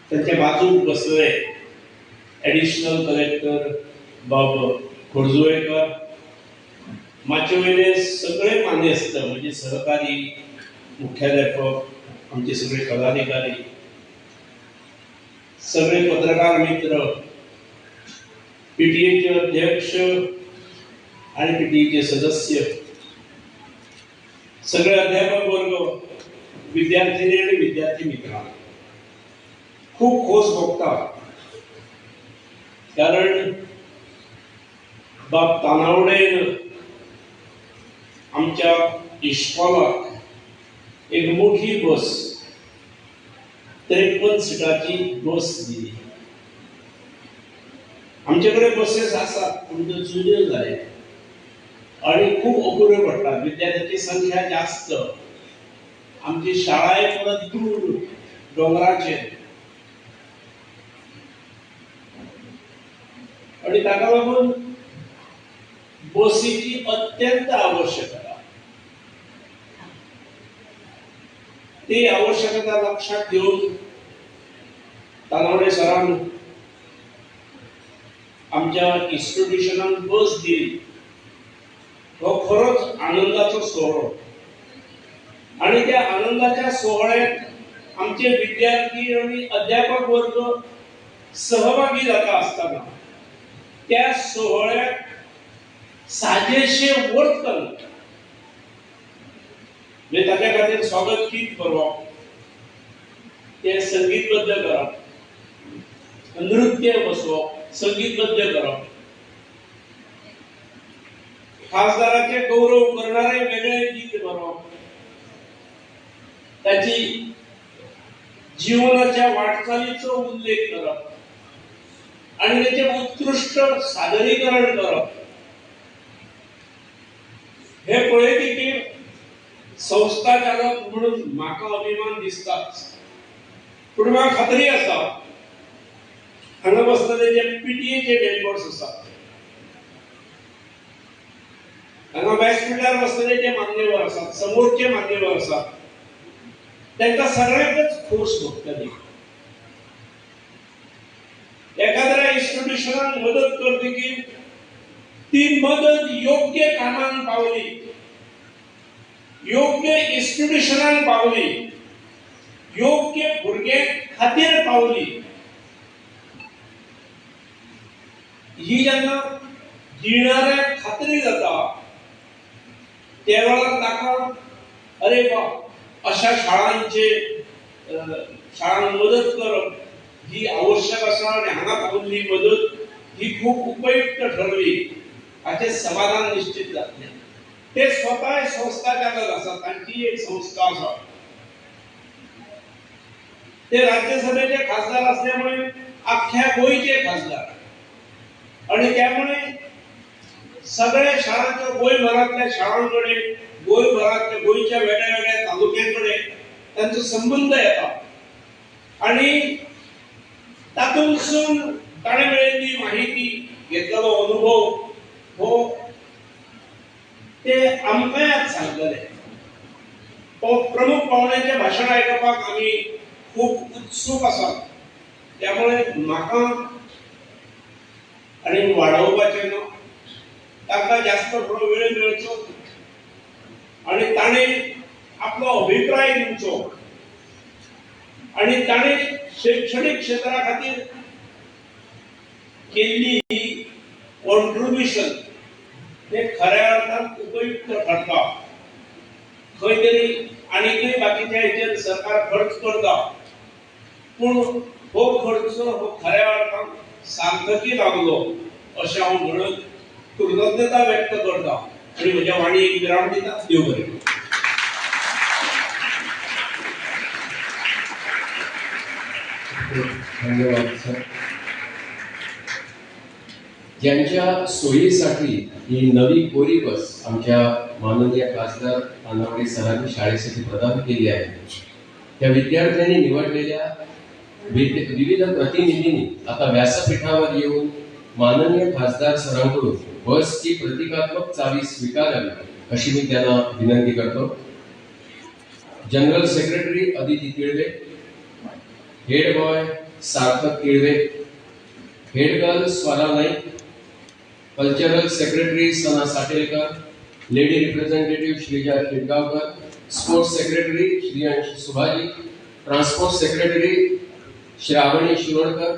त्यांच्या बाजूक बसले ॲडिशनल कलेक्टर बाब खोडजुळेकर, मागचे वेळे सगळे मान्यस्थ म्हणजे सहकारी, मुख्याध्यापक, आमचे सगळे पदाधिकारी, सगळे पत्रकार मित्र, पीटीएचे अध्यक्ष आणि पीटीएचे सदस्य, सगळे अध्यापक वर्ग, विद्यार्थिनी आणि विद्यार्थी मित्र खूप खोस भोगतात. कारण बाब तानावडेन आमच्या इस्कॉलाक एक मोठी बस 53 सीटाची बस दिली. आमच्याकडे बसेस असतात पण त्यो जुन्यो जाय आणि खूप अपुऱ्यो पडटात. विद्यार्थ्यांची संख्या जास्त, आमची शाळा परत दूर डोंगराचेर आणि ताका लागून बसीची अत्यंत आवश्यकता. ती आवश्यकता लक्षात घेऊन तानावडे सरान आमच्या इन्स्टिट्यूशनान बस दिली. तो खरोच आनंदाचो सोहळो आणि त्या आनंदाच्या सोहळ्यात आमचे विद्यार्थी आणि अध्यापक वर्ग सहभागी जाता असताना त्या सोहळ्यात साजेशे वर्तन म्हणजे ताच्या खातीर स्वागत गीत करप, ते संगीतबद्ध करप, नृत्य बसवप, संगीतबद्ध करप, खासदाराचे गौरव करणारे वेगळे गीत बरोवप, त्याची जीवनाच्या वाटचालीचो उल्लेख करप आणि त्याचे उत्कृष्ट सादरीकरण करप, हे पळयतकीर संस्था चालक म्हणून म्हाका अभिमान दिसताच. पूण म्हाका खात्री आसा हांगा बसलेले जे पीटीएचे मेंबर्स आसात, हांगा व्यासपीठार बसलेले जे मान्यवर आसात, समोरचे मान्यवर आसात, तांकां सगळ्यांकच खोस भोगतली. एखाद्या इन्स्टिट्यूशनाक मदत करतकीर ती मदत योग्य कामांक पावली, योग्य इन्स्टिट्यूशनाक पावली, योग्य भुरग्यां खातीर पावली, ही जेन्ना दिणाऱ्याक खात्री जाता त्या वेळार ताका अरे बा अशा शाळांक मदत करप ही आवश्यक आसा आणि हांगा पावल्ली मदत ही खूप उपयुक्त ठरली हाचे समाधान निश्चित जातले. ते स्वतः संस्था चालक आसात, तांची एक संस्था आसा, ते राज्यसभेचे खासदार असल्यामुळे अख्ख्या गोंयचे खासदार आणि त्यामुळे सगळ्या शाळांच्या गोंयभरातल्या शाळांकडे, गोंयभरातल्या गोंयच्या वेगळ्या वेगळ्या तालुक्यांकडे त्यांचा संबंध येता आणि तातूंतसून ताणें मेळिल्ली माहिती, घेतलेलो अनुभव हो ते आमकांय आज सांगतले. प्रमुख पाहुण्यांचे भाशण आयकपाक आमी खूप उत्सुक आसात. त्यामुळे म्हाका आणि वाडोवपाचें न्हू, ताका जास्त थोडो वेळ मेळचो आणि ताणें आपलो अभिप्राय दिवचो आणि ताणें शैक्षणिक क्षेत्रा खातीर केल्ली कॉन्ट्रिब्युशन ते खऱ्या अर्थान उपयुक्त ठरता. खंय तरी आनीकय बाकीच्या हेचेर सरकार खर्च करता, पूण हो खर्च हो खऱ्या अर्थान सार्थकी लागलो अशें हांव म्हणत कृतज्ञता व्यक्त करता आणि म्हज्या वाणीक विराम दिता. देव बरें करूं. धन्यवाद सर. ज्यांच्या सोयीसाठी ही नवी कोरी बस आमच्या माननीय खासदार तानावडे सरांनी शाळेसाठी प्रदान केली आहे, त्या विद्यार्थ्यांनी निवडलेल्या विविध प्रतिनिधींनी आता व्यासपीठावर येऊन माननीय खासदार सरांकडून बसची प्रतिकात्मक चावी स्वीकारावी अशी मी त्यांना विनंती करतो. General secretary Aditi Tilve, head boy Sarthak Kilve, head girl Swara Naik, cultural secretary Sana Satelkar, lady representative Shrija Khidgaonkar, sports secretary Shriyansh Subhaji, transport secretary Shravani Shirodkar,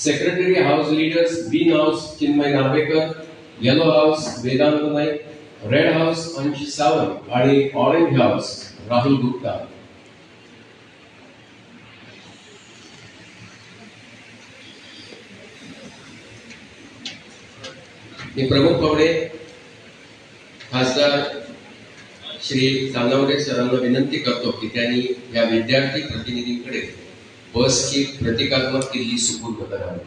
secretary house leaders green house Chinmay Narvekar, yellow house Vedant Naik, red house Ansh Sawant आणि ऑरेंज हाऊस राहुल गुप्ता. मी प्रमुख पाहुणे खासदार श्री तानावडे सरांना विनंती करतो की त्यांनी या विद्यार्थी प्रतिनिधींकडे बसची प्रतिकात्मक किल्ली सुपूर्द करावी.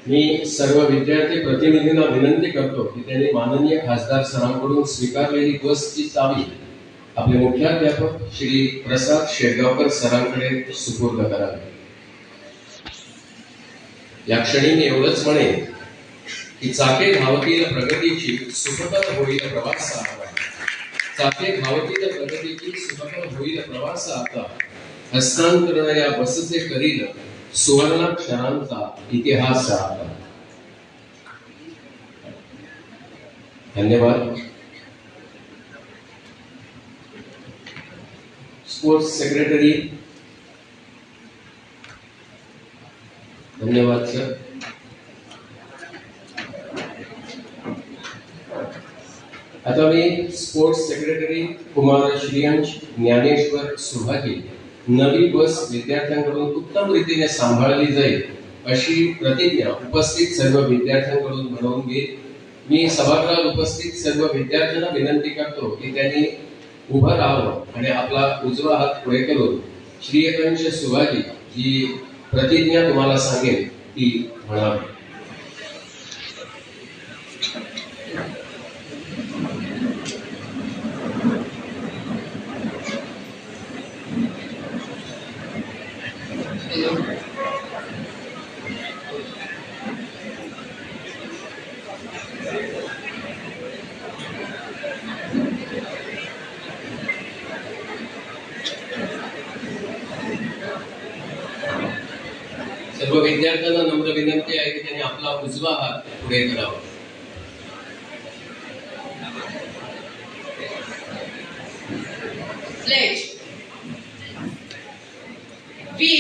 मी सर्व विद्यार्थी प्रतिनिधींना विनंती करतो की त्यांनी माननीय खासदार सरांकडून स्वीकारलेली बसची चावी आपले मुख्याध्यापक श्री प्रसाद शेटगावकर सरांकडे सुपूर्द करावी. या क्षणी मी एवढंच म्हणेन की चाके धावतील प्रगतीची सुखकर होईल प्रवास आता. चाके धावतील प्रगतीची सुखकर होईल प्रवास आता. हस्तांतरण या बसचे करील सुवर्णाक्षरांचा इतिहास आता. धन्यवाद. Sports secretary. धन्यवाद सर. आता मी स्पोर्ट्स सेक्रेटरी कुमार श्रीयांश ज्ञानेश्वर सुभागी नवी बस विद्यार्थ्यांकडून उत्तम रीतीने सांभाळली जाईल अशी प्रतिज्ञा उपस्थित सर्व विद्यार्थ्यांकडून बनवून घेईल. मी सभागृहात उपस्थित सर्व विद्यार्थ्यांना विनंती करतो की त्यांनी उभं राहावं आणि आपला उजवा हात पुढे करून श्रीयकांश सुभाजी जी प्रतिज्ञा तुम्हाला सांगेल ती म्हणावी. सर्व विद्यार्थ्यांना नम्र विनंती आहे की त्यांनी आपला उजवा हात पुढे करावा. Pledge. We,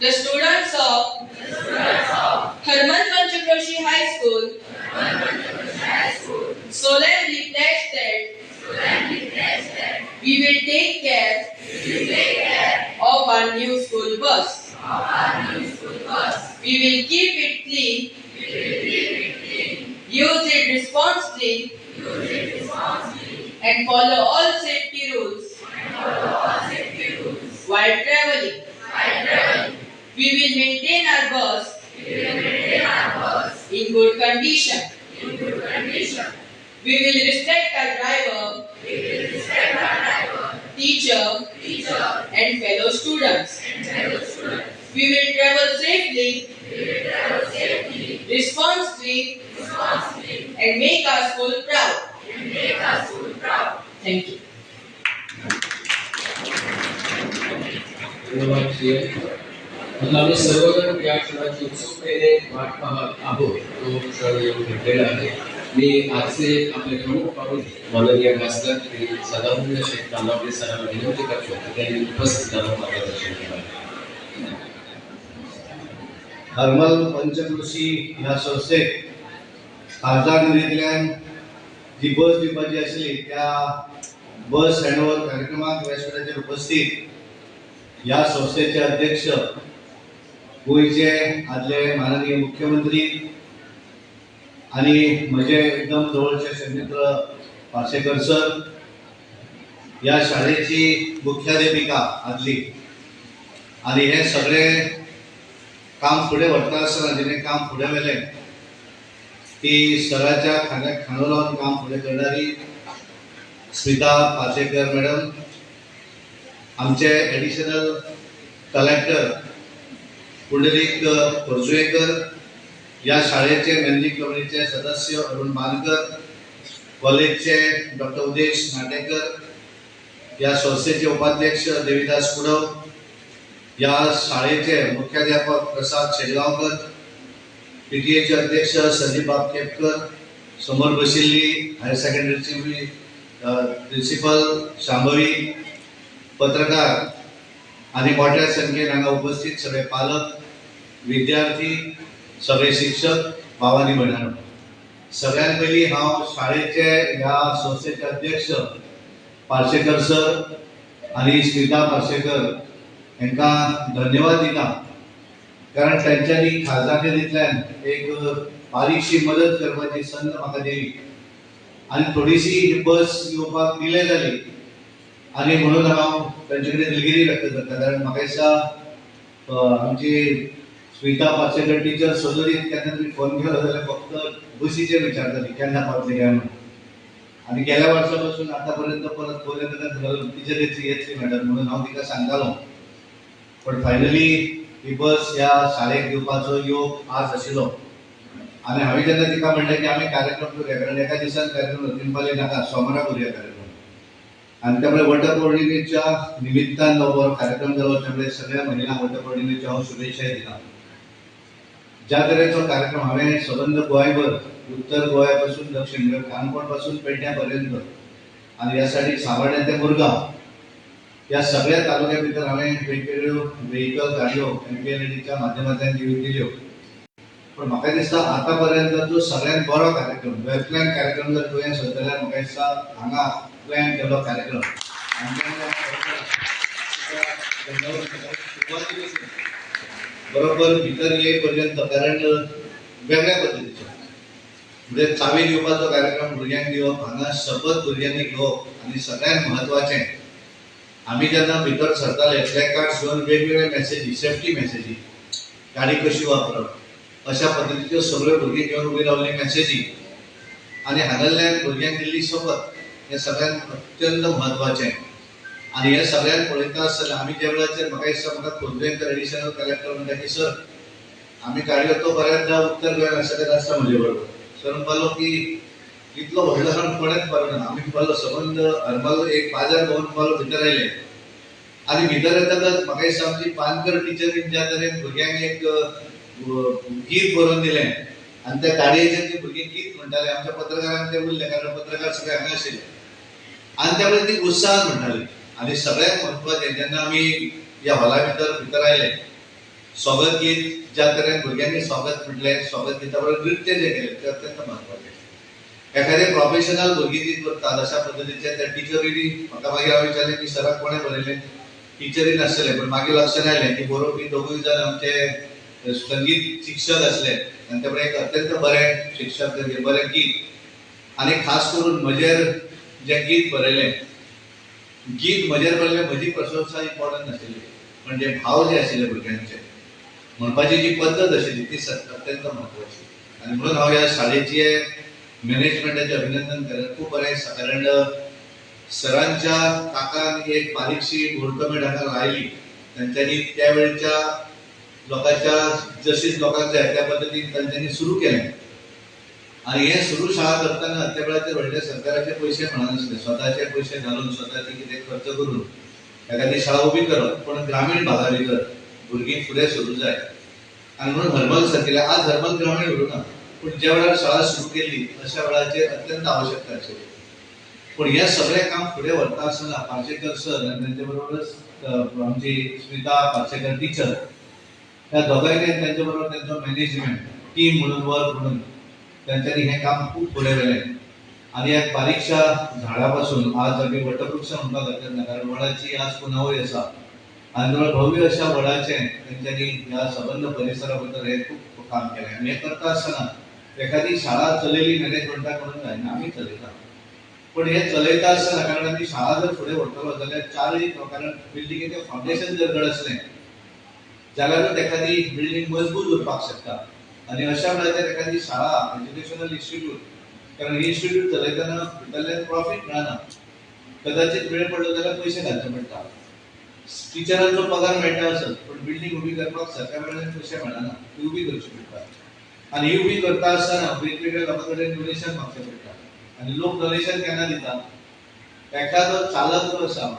the students of Tharmal Panchakroshi High School, solemnly pledge that we will take care of our new school bus. We will keep it clean, use it responsibly, and follow all safety rules while traveling. We will maintain our bus in good condition. We will respect our driver, teacher, and fellow students. We will travel safely, responsibly, and make our school proud. Thank you. धन्यवाद श्री. आता आम्ही सर्वजण या क्षणाची उत्सुकतेने वाट पाहत आहोत. तो क्षण येऊन घेतलेला आहे. मी आजचे आपले प्रमुख पाहुणे माननीय खासदार श्री सदानंद शेठ तानावडे सरांना विनंती करतो की त्यांनी उपस्थितांना मार्गदर्शन करावे. थर्मल पंचकृषी ह्या संस्थेत खासदार निधीतल्यान जी बस दिवपाची आसली त्या बस हँडओव्हर कार्यक्रमाक व्यासपीठाचेर उपस्थित या संस्थेचे अध्यक्ष गोयचे आदले माननीय मुख्यमंत्री आणि म्हजे एकदम जवळचे मित्र पार्सेकर सर, या शाळेची मुख्याध्यापिका आदली, आणि हे सगळे काम फुडें व्हरता आसतना जिणें काम फुडें व्हेलें ती सराच्या खांद्याक खांदो लावन काम फुडें करणारी स्मिता पार्सेकर मॅडम, आमचे एडिशनल कलेक्टर पुंडलीक परजुळेकर, या शाळेचे मॅनेजिंग कमिटीचे सदस्य अरुण बानकर, कॉलेजचे डॉक्टर उदेश नाटेकर, या संस्थेचे उपाध्यक्ष देविदास कुडव, या शाळेचे मुख्याध्यापक प्रसाद शेडगावकर, पीटीएचे अध्यक्ष संदीप बापकेपकर, समोर बशिल्ली हायर सेकंडरीची प्रिन्सिपल शांभवी, पत्रकार आणि मोठ्या संख्येन हांगा उपस्थित सगळे पालक, विद्यार्थी, सगळे शिक्षक, भावांनी भयणांनो, सगळ्यात पयलीं हांव शाळेचे ह्या संस्थेचे अध्यक्ष पार्सेकर सर आणि स्मिता पार्सेकर हांकां धन्यवाद दिता, कारण तांच्यांनी खासदारकेंतल्यान एक बारीकशी मदत करपाची संद म्हाका दिली आणि थोडीशी ही बस येवपाक डिले जाली, आणि म्हणून हांव तांचे कडेन दिलगिरी व्यक्त करता, कारण म्हाका दिसता आमची स्मिता पार्सेकर टीचर सोदरीत केन्ना तरी फोन केलो जाल्यार फक्त बसीचेर विचारताली केन्ना पावतली काय म्हणून, आणि गेल्या वर्सा पासून आतां पर्यंत परत फोन येता टीचर येतली मॅडम म्हणून हांव तिका सांगतालो, पण फायनली ही बस ह्या शाळेक दिवपाचो योग आज आशिल्लो, आणि हांवें जेन्ना तिका म्हणलें की आमी कार्यक्रम करूया, कारण एका दिसान कार्यक्रम तीनपाली नाका, सोमारा करूया कार्यक्रम, आणि त्यामुळे वटपौर्णिमेच्या निमित्तान हो कार्यक्रम जालो, त्यामुळे सगळ्या महिलांक वटपौर्णिमेच्या हांव शुभेच्छा दिता. ज्या तरेचो कार्यक्रम हांवें सबंद गोंयभर, उत्तर गोंया दक्षिण गोंय, काणकोण पेडण्या पर्यंत आणि यासाठी सांबाळ्ळें ते मुरगांव, या सगळ्या तालुक्या भितर हांवें वेगवेगळ्यो व्हेकल गाडयो एमपीएलएडीच्या माध्यमांतल्यान दिल्यो, पण म्हाका दिसता आतां पर्यंतचो सगळ्यांत बरो कार्यक्रम, वेल प्लॅन कार्यक्रम जर गोंयांत आसत जाल्यार म्हाका दिसता हांगा प्लॅन केल्लो कार्यक्रम बरोबर भितर ये पर्यंत, कारण वेगळ्या पद्धतीचो म्हणजे चावी दिवपाचो कार्यक्रम भुरग्यांक दिवप, हांगा शपथ भुरग्यांनी घेवप, आणि सगळ्यांत म्हत्वाचें आमी जेन्ना भितर सरताले प्लॅकार्ड्स घेवन वेगवेगळे मेसेजी, सेफ्टी मेसेजी, गाडी कशी वापरप अशा पद्धतीच्यो सगळ्यो भुरगीं घेवन उबी रावल्ली मेसेजी, आणि हांगाल्यान भुरग्यांक दिल्ली शपथ हें सगळ्यांत अत्यंत म्हत्वाचें, आणि हे सगळ्यांत पळयता आसतना आमी ज्या वेळाचेर म्हाका दिसता म्हाका खोर्लेकर एडिशनल कलेक्टर म्हणटा की सर आमी गाडयो तो बऱ्याचदा उत्तर गोंयांत आसता आसता म्हजे बरोबर, सर म्हणपालो की इतलो व्हडलो सण कोणेच पावना, आमी पावलो सबंद हरमल एक बाजार भोंवन पावलो, भितर आयले, आणि भितर येतकच म्हाका दिसता आमची पानकर टिचरीन ज्या तरेन भुरग्यांक एक गीत बरोवन दिलें, आणि त्या गाडयेचेर ती भुरगीं गीत म्हणटाले, आमच्या पत्रकारांक ते उरले, कारण पत्रकार सगळे हांगा आशिल्ले, आणि त्यामुळे ती उत्साहान म्हणटाली, आणि सगळ्यात महत्वाचें जेन्ना आमी ह्या हॉला भितर आयले, स्वागत गीत ज्या तरेन भुरग्यांनी स्वागत म्हटलें, स्वागत गिता बरोबर नृत्य जे केलें ते अत्यंत महत्वाचें. एखादे प्रोफेशनल भुरगीं जी करतात अशा पद्धतीचे त्या टिचरींनी म्हाका मागीर हांवें विचारलें की सराक कोणें बरयलें, टिचरी नासतलें, पण मागीर लक्षांत आयलें की बरोवपी दोगूय जाण आमचे संगीत शिक्षक आसले, आनी त्यामुळे एक अत्यंत बरें शिक्षक, बरें गीत, आणि खास करून म्हजेर जें गीत बरयलें, गीत म्हजेर बरयलें, म्हजी प्रशंसा इम्पॉर्टंट नाशिल्ली, पण जे भाव जे आशिल्ले भुरग्यांचे, म्हणपाची जी पद्दत आशिल्ली ती अत्यंत म्हत्वाची, आणि म्हणून हांव ह्या शाळेचे मॅनेजमेंटाचे अभिनंदन करता. खूप बरें, कारण सरांच्या ताकान एक बारीकशी घोडकमेट हांगा लायली, तांच्यांनी त्या वेळच्या लोकांच्या जशीच लोकांक जाय त्या पद्धतीन तांच्यांनी सुरू केलें, आणि हे सुरू शाळा करतना त्या वेळाचेर व्हडले सरकाराचे पयशे म्हणनासले, स्वताचे पयशे घालून स्वताचे कितें खर्च करून एखादी शाळा उबी करप, पण ग्रामीण भागा भितर भुरगीं फुडें सरूं जाय, आणि म्हणून हरमल सर केले. आज हरमल ग्रामीण उरूना, पण ज्या वेळार शाळा सुरू केली अशा वेळाचेर अत्यंत आवश्यकता आशिल्ली, पण हे सगळें काम फुडें व्हरता आसतना पार्सेकर सर आनी तांचे बरोबरच आमची स्मिता पार्सेकर टिचर, ह्या दोगांयनी तांचे बरोबर तांचो मॅनेजमेंट टीम म्हणून वर्क म्हणून तांच्यांनी हें काम खूब फुडें व्हेलें, आणि एक बारीकशा झाडा पासून आज आमी वटवृक्ष म्हणपाक हरकत ना, कारण वडाची आज 15वी आसा, आणि भव्य अशा वडाचें तांच्यांनी ह्या सबंद परिसरा भितर हें खूब काम केलें, आणि हें करता आसतना एखादी शाळा चलयली मॅनेजमेंटाक म्हणून जायना, आमी चलयता, पण हे चलयता आसतना कारण आमी शाळा जर फुडें व्हरतलो जाल्यार चारय कारण बिल्डिंगेचें फावंडेशन जर घट असलें जाल्यारूच एखादी बिल्डिंग मजबूत उरपाक शकता आनी अशा वेळाचेर एखादी शाळा एज्युकेशनल इन्स्टिट्यूट कारण ही इन्स्टिट्यूट चलयतना भितरल्यान प्रॉफिट मेळना कदाचित वेळ पडलो जाल्यार पयशे घालचे पडटा टिचरांचो पगार मेळटा आसत पण बिल्डिंग उबी करपाक सरकार कडल्यान पयशे मेळना ती उबी करची पडटा आनी ही उबी करता आसतना वेगवेगळ्या लोकां कडेन डोनेशन मागचें पडटा आनी लोक डोनेशन केन्ना दितात एखादो चालक जो आसा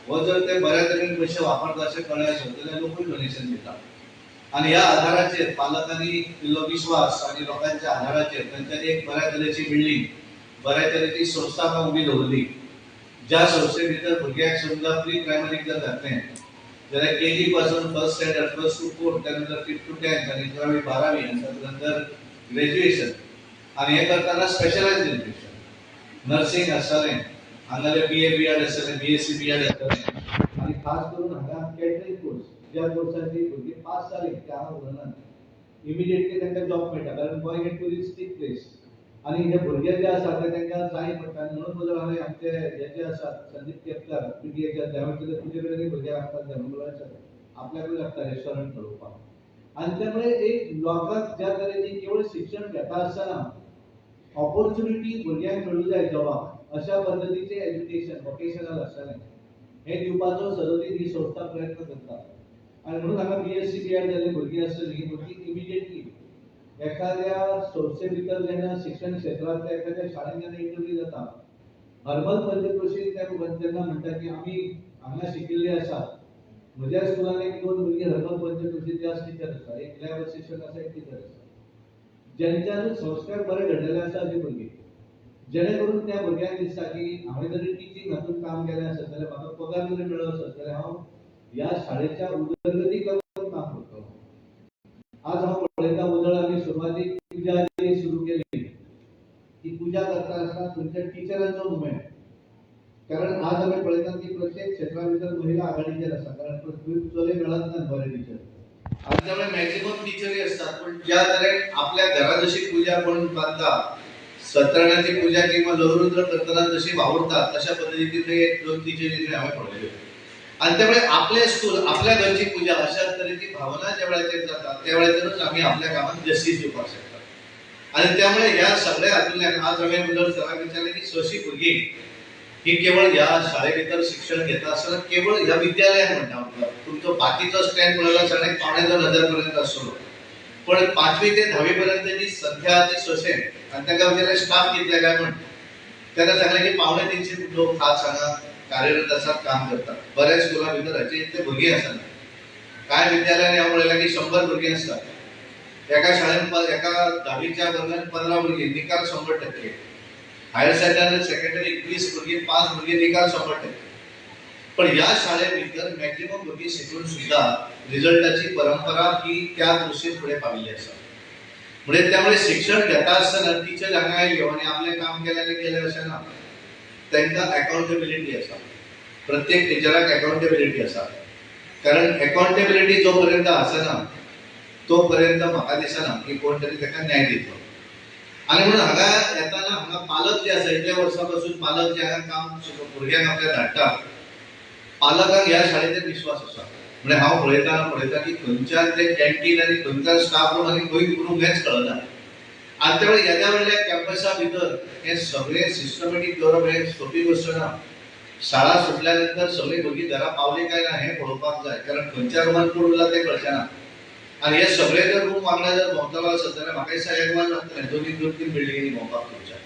हो जर ते बऱ्या तरेन पयशे वापरता अशें कळ्ळें आसत जाल्यार लोकूय डोनेशन दितात आनी ह्या आधाराचेर पालकांनी दिल्लो विश्वास आनी लोकांच्या आधाराचेर तांच्यांनी एक बऱ्या तरेची बिल्डिंग बऱ्या तरेची संस्था आमकां उबी दवरली ज्या संस्थे भितर भुरग्यांक समजा प्री प्रायमरीक जर घातलें जाल्यार केजी पासून first standard first to fourth त्यानंतर 5th to 10th आनी 11वी 12वी आनी त्यानंतर ग्रॅज्युएशन आनी हे करताना स्पेशलायज्ड एज्युकेशन नर्सिंग आसतालें हांगाले BA BEd आसतालें BSc BEd आसतालें आनी खास करून हांगा कॅटरिंग कोर्स ज्या कोर्साची भुरगीं पास जालीं ते हांगा उरनात इमिडिएटली तांकां जॉब मेळटा कारण गोंय एक टुरिस्टीक प्लेस आनी हे भुरगे जे आसा ते तांकां जाय पडटा आनी म्हणून बदल हांवें आमचे हे जे आसात संदीप केपकर PTAचे त्यावेळेस तुजे कडेन भुरगे आसतात धर्मगुरूचे आपल्याकूय लागता रेस्टॉरंट चलोवपाक आनी त्यामुळे एक लोकांक ज्या तरेची केवळ शिक्षण घेता आसतना ऑपॉर्च्युनिटी भुरग्यांक मेळूं जाय जॉबाक अशा पद्दतीचें एज्युकेशन वोकेशनल आसतलें हें दिवपाचो सदोदीत ही संस्था प्रयत्न करता आनी म्हणून हांगा BSc BEd जाल्लीं भुरगीं आसतलीं ही भुरगीं इमिडिएटली एखाद्या संस्थे भितर जेन्ना शिक्षण क्षेत्रांतल्या एखाद्या शाळेंत जेन्ना इंटरव्यू जाता हरमल पंचक्रोशी तेन्ना म्हणटा की आमी हांगा शिकिल्ले आसात म्हज्या स्कुलान एक दोन भुरगीं हरमल पंचक्रोशीचे आज टिचर आसा एक लॅब असिस्टंट आसा एक टिचर आसा जेंच्यान संस्कार बरे घडलेले आसा अशी भुरगीं जेणे करून त्या भुरग्यांक दिसता की हांवें जरी टिचींग हातूंत काम केलें आसत जाल्यार म्हाका पगार जरी मेळ्ळो आसत जाल्यार हांव ह्या शाळेच्या उदरगतीक लागून काम करतलो आज हांव पळयता उदळ आमी सुरवातीक पुजा जी सुरू केली ती पुजा करता आसतना थंयच्या टिचरांचो मुवमेंट कारण आज आमी पळयता की प्रत्येक क्षेत्रा भितर महिला आघाडीचेर आसा कारण चले मेळत नात बरे टिचर आनी त्यामुळे मॅक्झिमम टिचरी असतात पण ज्या तरेन आपल्या घरा जशी पुजा कोण बांदता सत्यनारायणाची पूजा किंवा लघुरुद्र करताना जशी वावरतात तशा पद्धतीने एक दोन टिचरी हांवें पळयल्यो आणि त्यामुळे आपले स्कूल आपल्या घरची पूजा अशा तऱ्हेची भावना ज्या वेळाचेर जाता त्या वेळाचेरूच आमी आपल्या कामाक जस्टीस दिवपाक शकता आणि त्यामुळे ह्या सगळ्या हातूंतल्यान आज हांवें उदळ सराक विचारलें की सशी भुरगीं ही केवळ ह्या शाळे भितर शिक्षण घेता आसतना केवळ ह्या विद्यालयात म्हणटा तुमचो बाकीचो स्टँड पळयलो जाल्यार 5,500 पर्यंत आसतलो पण 5वी ते 10वी पर्यंतची संख्या ती सशें आनी ताका विचारलें स्टाफ कितले काय म्हण तेन्ना सांगलें की 350 लोक आज हांगा कार्यरत आसात काम करतात बऱ्याच स्कुला भितर हाचे इतले भुरगीं आसना कांय विद्यालयांनी हांव पळयलां की 100 भुरगीं आसतात एका शाळेंत एका 10वीच्या वर्गांत 15 भुरगीं निकाल 100% हायर सेकंडरी सेकंडरी 20 भुरगीं 5 भुरगीं निकाल 100% पण ह्या शाळे भितर मॅक्झिमम भुरगीं शिकून सुद्धा रिझल्टाची परंपरा ही त्या दृश्टीन फुडें पाविल्ली आसा म्हणजे त्यामुळे शिक्षण घेता आसतना टिचर हांगा आयल्यो आनी आपलें काम केलें गेलें अशें ना तांकां अकाउंटेबिलिटी आसा प्रत्येक टिचराक अकाउंटेबिलिटी आसा कारण अकाउंटेबिलिटी जो पर्यंत आसना तो पर्यंत म्हाका दिसना की कोण तरी ताका न्याय दितलो आनी म्हणून हांगा येताना हांगा पालक जे आसा इतल्या वर्सां पासून पालक जे हांगा काम भुरग्यांक आपल्या धाडटा पालकांक ह्या शाळेचेर विश्वास आसा म्हणजे हांव पळयता की खंयच्यान ते कॅन्टीन आनी खंयच्यान स्टाफ रूम आनी खंय करूंक हेंच कळना आनी त्या वेळी येद्या व्हडल्या कॅम्पसा भितर हे सगळें सिस्टमॅटीक दवरप हें सोपी गोश्ट ना शाळा सुटल्या नंतर सगळीं भुरगीं घरा पावली काय ना हें पळोवपाक जाय कारण खंयच्या रुमान कोण उरला तें कळचें ना आनी हे सगळे जर रूम वांगडा जर भोंवतलो आसत जाल्यार म्हाका दिसता एक वर लागतलें 2-3 बिल्डिंगेनी भोंवपाक तुमच्या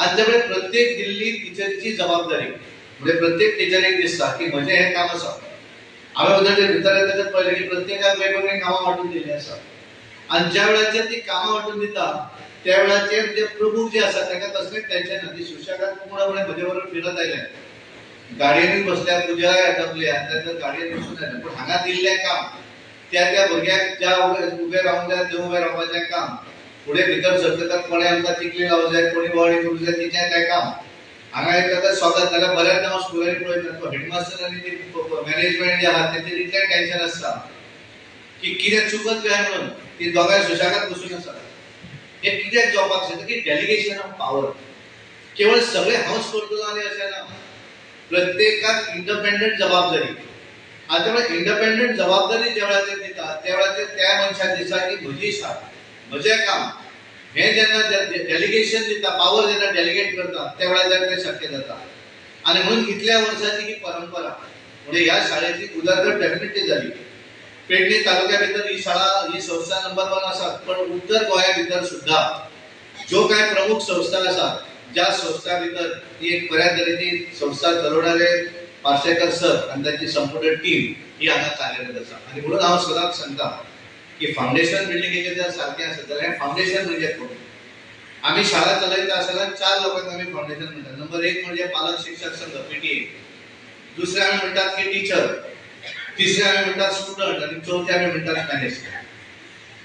आनी त्यामुळे प्रत्येक दिल्ली टिचरीची जबाबदारी म्हणजे प्रत्येक टिचरीक दिसता की म्हजें हें काम आसा हांवें उदळ भितर येतकच पळयलें की प्रत्येकाक वेगवेगळीं कामां वांटून दिल्लीं आसा आनी ज्या वेळाचेर ती कामां वांटून दिता त्या वेळाचेर जे प्रभू जे आसा ताका कसलेंच टेन्शन ना ती सुशेगाद पूर्णपणे म्हजे बरोबर फिरत आयले गाडयेनूच बसल्या पुजा येतातली आनी तांच्या गाडयेन बसून आयले पूण हांगा दिल्लें काम त्या भुरग्याक ज्या उबे रावूंक जाय थंय उबें रावपाचें काम फुडें भितर सरतकच कोणें आमकां तिकली लावंक जाय कोणी वळी करूंक जाय तिचें तें काम हांगा येतकच स्वागत जाल्यार बऱ्याच हांव स्कुलांनी पळयता तो हेडमास्टर आनी ती मॅनेजमेंट जे आहा तेंचेर इतलें टेन्शन आसता की कितें चुकत काय म्हणून ती दोगांय सुशेगाद बसून आसा हे कित्याक जावपाक शकता की डेलिगेशन ऑफ पावर केवळ सगळे हाऊस करतलो आणि अशें ना, प्रत्येकाक इंडिपेंडंट जबाबदारी. आता त्यामुळे इंडिपेंडंट जबाबदारी ज्या वेळाचेर दिता त्या वेळाचेर त्या मनशाक दिसता की म्हजी शाळा, म्हजें काम, हे जेन्ना डेलिगेशन दिता, पावर जेन्ना डेलिगेट करता त्या वेळाचेर तें शक्य जाता. आणि म्हणून इतल्या वर्सांची ही परंपरा म्हणजे ह्या शाळेची उदरगत डेफिनेटली जाली. पेडणे तालुक्या भितर ही शाळा, ही संस्था नंबर 1 आसा, पण उत्तर गोंया भितर सुद्धा ज्यो कांय प्रमुख संस्था आसात, ज्या संस्था भितर ही एक बऱ्या तरेची संस्था चलोवणारे पार्सेकर सर आणि तांची संपूर्ण टीम ही हांगा कार्यरत आसा. आणि म्हणून हांव सदांच सांगता की फावंडेशन बिल्डिंगेचें जर सारकें आसत जाल्यार हें फावंडेशन म्हणजे कोण. आमी शाळा चलयता आसतना 4 लोकांक आमी फावंडेशन म्हणटात. नंबर 1 म्हणजे पालक शिक्षक संघ पीटीए, दुसरे आमी म्हणटात की टीचर, तिसरे आमी म्हणटात स्टुडंट आणि चौथे आमी म्हणटात मॅनेजमेंट.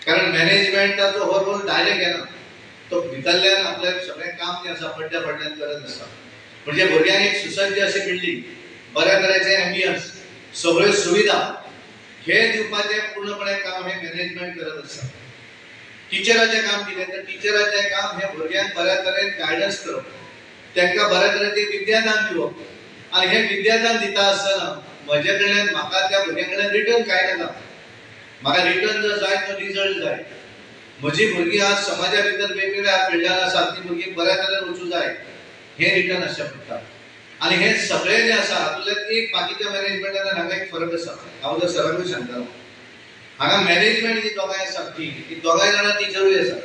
कारण मॅनेजमेंटाचो हो रोल डायरेक्ट येना, तो भितरल्यान आपलें सगळें काम जें आसा पड्ड्या फाटल्यान करत आसा. म्हणजे भुरग्यांक एक सुसज्ज अशें बिल्डींग, बऱ्या तरेचें एम्बियन्स, सगळ्यो सुविधा हे दिवपाचें पूर्णपणे काम हे मॅनेजमेंट करत आसा. टिचराचें काम कितें तर टिचराचें काम हे भुरग्यांक बऱ्या तरेन गायडन्स करप, तांकां बऱ्या तरेचें विद्यादान दिवप. आनी हें विद्यादान दिता आसतना म्हजे कडल्यान म्हाका त्या भुरग्यां कडल्यान रिटर्न कांय नाका. म्हाका रिटर्न जर जाय तो रिजल्ट जाय. म्हजी भुरगीं आज समाजा भितर वेगवेगळ्या फिल्डार आसात, ती भुरगीं बऱ्या तरेन वचूं जाय, हें रिटर्न आसचें पडटा. आनी हें सगळें जें आसा हातूंतल्यान एक बाकीच्या मॅनेजमेंटान हांगा एक फरक आसा. हांव जर सराकूय सांगतालो, हांगा मॅनेजमेंट जी दोगांय आसात ती दोगांय जाणां टिचरूय आसात.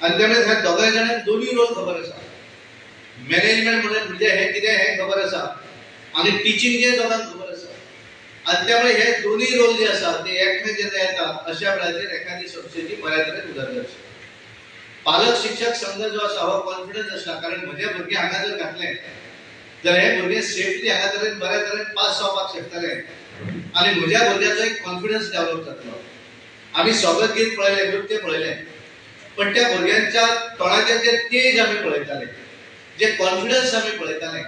आनी त्यामुळे ह्या दोगांय जाणांक दोनूय रोल खबर आसा. मॅनेजमेंट म्हणजे हें कितें हें खबर आसा आनी टिचींग जें दोगांक खबर आसा. आनी त्यामुळे हे दोनूय रोल जे आसा ते एकमेक जेन्ना येतात अशा वेळाचेर एखादी संस्थेची बऱ्या तरेन उदरगत जाता. पालक शिक्षक संघ जो आसा हो कॉन्फिडन्स आसता, कारण म्हजे भुरगें हांगा जर घातलें जाल्यार हे भुरगे सेफली हांगा तरेन बऱ्या तरेन पास जावपाक शकतले आनी म्हज्या भुरग्याचो एक कॉन्फिडन्स डेव्हलप जातलो. आमी स्वागत गीत पळयलें, नृत्य पळयलें, पण त्या भुरग्यांच्या तोंडाचेर जे तेज आमी पळयताले, जे कॉन्फिडन्स आमी पळयताले,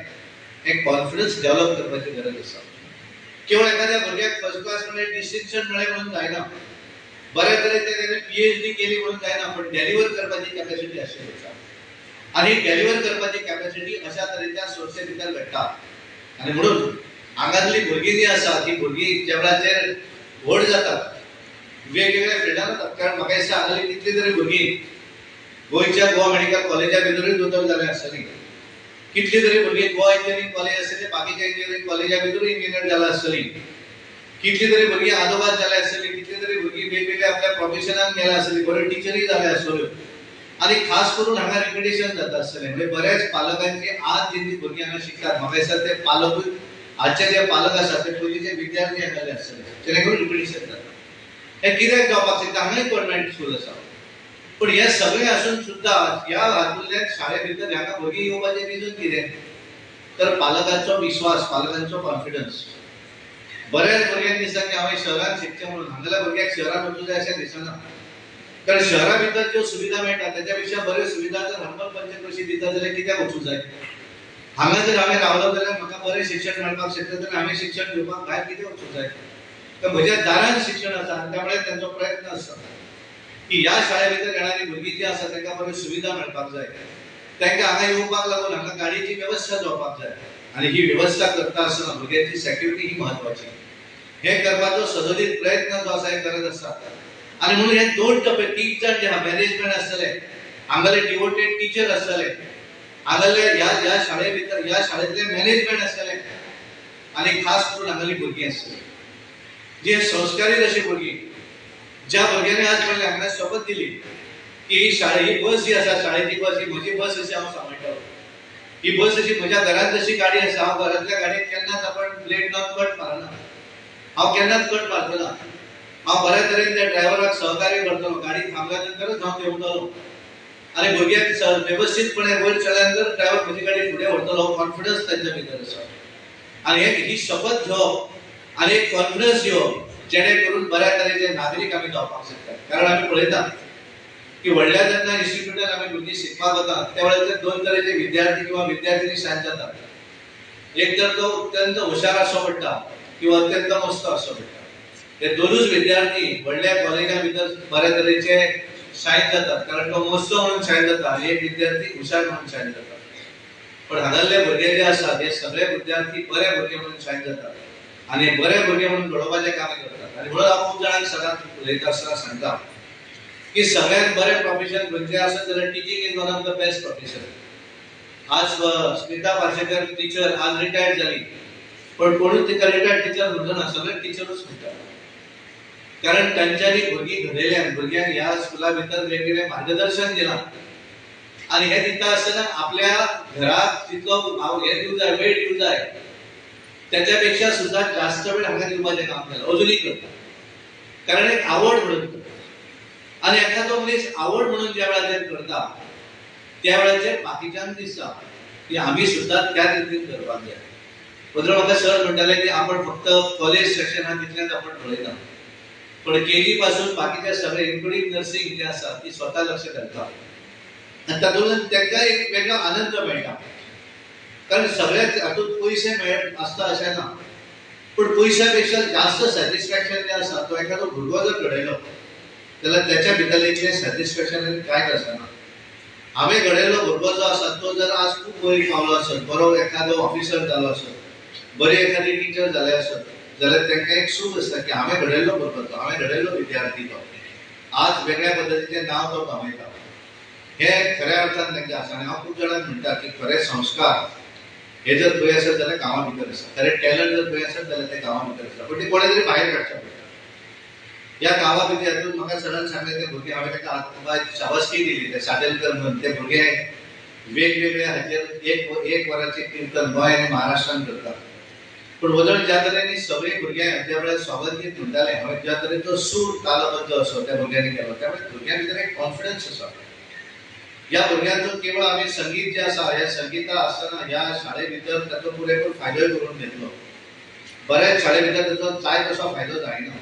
हे कॉन्फिडन्स डेव्हलप करपाची गरज आसा. केवळ एखाद्या भुरग्याक फर्स्ट क्लास मेळ्ळें, डिस्टिंक्शन मेळ्ळें म्हणून जायना, बऱ्या तरेन तेणें PhD केली म्हणून जायना, पण डेलिव्हर करपाची कॅपॅसिटी आसची आसा. आनी डेलिव्हर करपाची कॅपॅसिटी अशा तरेच्या सोर्से भितर घडटा. आनी म्हणून हांगातली भुरगीं जीं आसा ती भुरगीं ज्या वेळाचेर व्हड जातात वेगवेगळ्या फिल्डान वतात. कारण म्हाका दिसता हांगाली कितली तरी भुरगीं गोंयच्या गोवा मेडिकल कॉलेजा भितरूय दोतोर जाल्यार आसतलीं, कितली तरी भुरगीं गोवा इंजिनियरींग कॉलेज आसतली, बाकीच्या इंजिनियरींग कॉलेजा भितरूय इंजिनियर जालां आसतलीं, कितली तरी भुरगीं आदोगाद जाल्यां आसतलीं, कितली तरी भुरगीं वेगवेगळ्या आपल्या प्रोफेशनान गेल्यां आसतलीं, बऱ्यो टिचरी जाल्यां आसतल्यो. आनी खास करून हांगा रिपिटेशन जाता आसतलें. म्हणजे बऱ्याच पालकांची आज जी भुरगीं हांगा शिकतात, म्हाका दिसता ते पालकूय आजचे जे पालक आसात ते पयलींचे विद्यार्थी हांगाले आसतले, जेणे करून रिपिटेशन जाता. हे कित्याक जावपाक शकता? हांगाय गव्हर्नमेंट स्कूल आसा, पण हे सगळें आसून सुद्दां ह्या हातूंतल्यान शाळे भितर हांगा भुरगीं येवपाचें रिजन कितें? तर पालकांचो विश्वास, पालकांचो कॉन्फिडन्स. बऱ्याच भुरग्यांक दिसता की हांवें शहरांत शिकचें म्हणून, हांगाल्या भुरग्याक शहरांत वचूं जाय अशें दिसना. कारण शहरा भितर ज्यो सुविधा मेळटा ताच्या पेक्षा बऱ्यो सुविधा जर हरमल पंचक्रोशी दिता जाल्यार कित्याक वचूं जाय? हांगा जर हांवें रावलो जाल्यार म्हाका बरें शिक्षण मेळपाक शकता जाल्यार हांवें शिक्षण घेवपाक भायर कित्याक वचूं जाय? तर म्हज्या दारांत शिक्षण आसा आनी त्यामुळे तांचो प्रयत्न आसा की ह्या शाळे भितर येणारी भुरगीं जीं आसा तांकां बऱ्यो सुविधा मेळपाक जाय, तांकां हांगा येवपाक लागून हांगा गाडयेची वेवस्था जावपाक जाय. आनी ही वेवस्था करता आसतना भुरग्यांची सेक्युरिटी ही म्हत्वाची. हे करपाचो सदोदीत प्रयत्न जो आसा हे करत आसा. आनी म्हणून हे दोन टप्पे, टीचर जे आहा मॅनेजमेंट आसतले, हांगाले डिवोटेड टीचर आसतले, हांगाले ह्या शाळे भितर ह्या शाळेंतले मॅनेजमेंट आसतले, आनी खास करून हांगाली भुरगीं आसतली जी संस्कारीत अशी भुरगीं, ज्या भुरग्यांनी आज म्हणलें हांगा शपथ दिली की ही बस जी आसा शाळेची बस, ही म्हजी बस अशी हांव सांबाळटलो. ही बस अशी म्हज्या घरांत जशी गाडी आसा, हांव घरांतल्या गाडयेक केन्नाच आपण ब्लेड नॉट कट मारना, हांव केन्नाच कट मारतना. हांव बऱ्या तरेन त्या ड्रायव्हराक सहकार्य करतलो, गाडी थांबल्या नंतरच हांव देंवतलो आनी भुरग्यांक वेवस्थीतपणे वयर चडल्या नंतर ड्रायव्हर म्हजी गाडी फुडें व्हरतलो, हो कॉन्फिडन्स तांच्या भितर आसा. आनी ही शपथ घेवप आनी एक कॉन्फिडन्स घेवप जेणे करून बऱ्या तरेचे नागरीक आमी जावपाक शकतात. कारण आमी पळयतात की व्हडल्या जेन्ना इन्स्टिट्यूटान आमी भुरगीं शिकपाक वतात त्या वेळार दोन तरेचे विद्यार्थी किंवा विद्यार्थिनी शाळेंत जातात. एक तर तो अत्यंत हुशार आसचो पडटा किंवा अत्यंत मस्त आसचो पडटा. हे दोनूच विद्यार्थी व्हडल्या कॉलेजा भितर बऱ्या तरेचे शाळेंत जातात, कारण तो मस्त म्हणून शाळेंत जाता आनी एक विद्यार्थी हुशार म्हणून शाळेंत जाता. पण हांगासले भुरगे जे आसात ते सगळे विद्यार्थी बरे भुरगे म्हणून शाळेत जातात आणि बरे भुरगे म्हणून घडोवपाचें काम करतात आणि म्हणून हांव खूब जाणांक सदांच उलयता आसतना सांगता की सगळ्यात बरें प्रोफेशन खंयचें आसत जाल्यार teaching is one of the best profession. आज स्मिता पार्सेकर टीचर आज रिटायर्ड जाली, पण कोणूच तिका रिटायर्ड टीचर म्हणलो ना, सगळे टीचरच म्हणतात. कारण तांच्यांनी भुरगीं घडयल्यान भुरग्यांक ह्या स्कुला भितर वेगवेगळे मार्गदर्शन दिलां आणि हे दिता आसतना आपल्या घरात जितलो हे दिवं जाय वेळ दिवं जाय त्याच्या पेक्षा सुद्धा जास्त वेळ हांगा दिवपाचें काम केलां अजुनूय करता. कारण एक आवड म्हणून आणि एखादो मनीस आवड म्हणून ज्या वेळाचेर करता त्या वेळाचेर बाकीच्यांक दिसता की आमी सुद्धा त्या रितीन करपाक जाय. पदरो म्हाका सर म्हणटाले की आपण फक्त कॉलेज सेक्शनाक तितलेंच आपण पळयता, पण केजी पासून बाकीचे सगळे इन्क्लुडिंग नर्सिंग जे आसा ती स्वता लक्ष घालता आणि तातूंतल्यान तांकां एक वेगळो आनंद मेळटा. कारण सगळ्याच हातूंत पयशे आसता अशें ना, पण पयशा पेक्षा जास्त सॅटिस्फॅक्शन जे आसा तो एखादो भुरगो जर घडयलो जाल्यार त्याच्या भितरलें इतलें सॅटिस्फॅक्शन आनी कांयच आसना. हांवें घडयल्लो भुरगो जो आसा तो जर आज खूब वयर पावलो आसत, बरो एखादो ऑफिसर जालो आसत, बरी एखादी टीचर जाले आसत जाल्यार तांकां एक सूख आसता की हांवें घडयल्लो भुरगो तो, हांवें घडयल्लो विद्यार्थी तो आज वेगळ्या पद्दतीचें नांव तो कमयता. हे खऱ्या अर्थान तांकां आसा. आनी हांव खूब जाणांक म्हणटा की खरे संस्कार हे जर खंय आसत जाल्यार गांवां भितर आसा, खरे टॅलंट जर खंय आसत जाल्यार ते गांवां भितर आसा, पण ते कोणे तरी भायर काडचें पडटा. ह्या गांवा भितर हातूंत म्हाका सरान सांगलें ते भुरगे हांवें ताका शाबासकी दिली ते सादेलकर म्हणून ते भुरगे वेगवेगळे हाचेर एक वराचें कीर्तन गोंय आनी महाराष्ट्रान करतात. पण वदळ ज्या तरेनी सगळे भुरग्यांक ज्या वेळार स्वागत गीत म्हणटाले हांवें ज्या तरेचो सूर तालबद्द असो त्या भुरग्यांनी केलो त्यामुळे भुरग्यां भितर एक कॉन्फिडन्स आसा. ह्या भुरग्यांचो केवळ आमी संगीत जे आसा ह्या संगीता आसतना ह्या शाळे भितर ताचो पुरेपूर फायदोय करून घेतलो. बऱ्याच शाळे भितर ताचो जाय तसो फायदो जायना,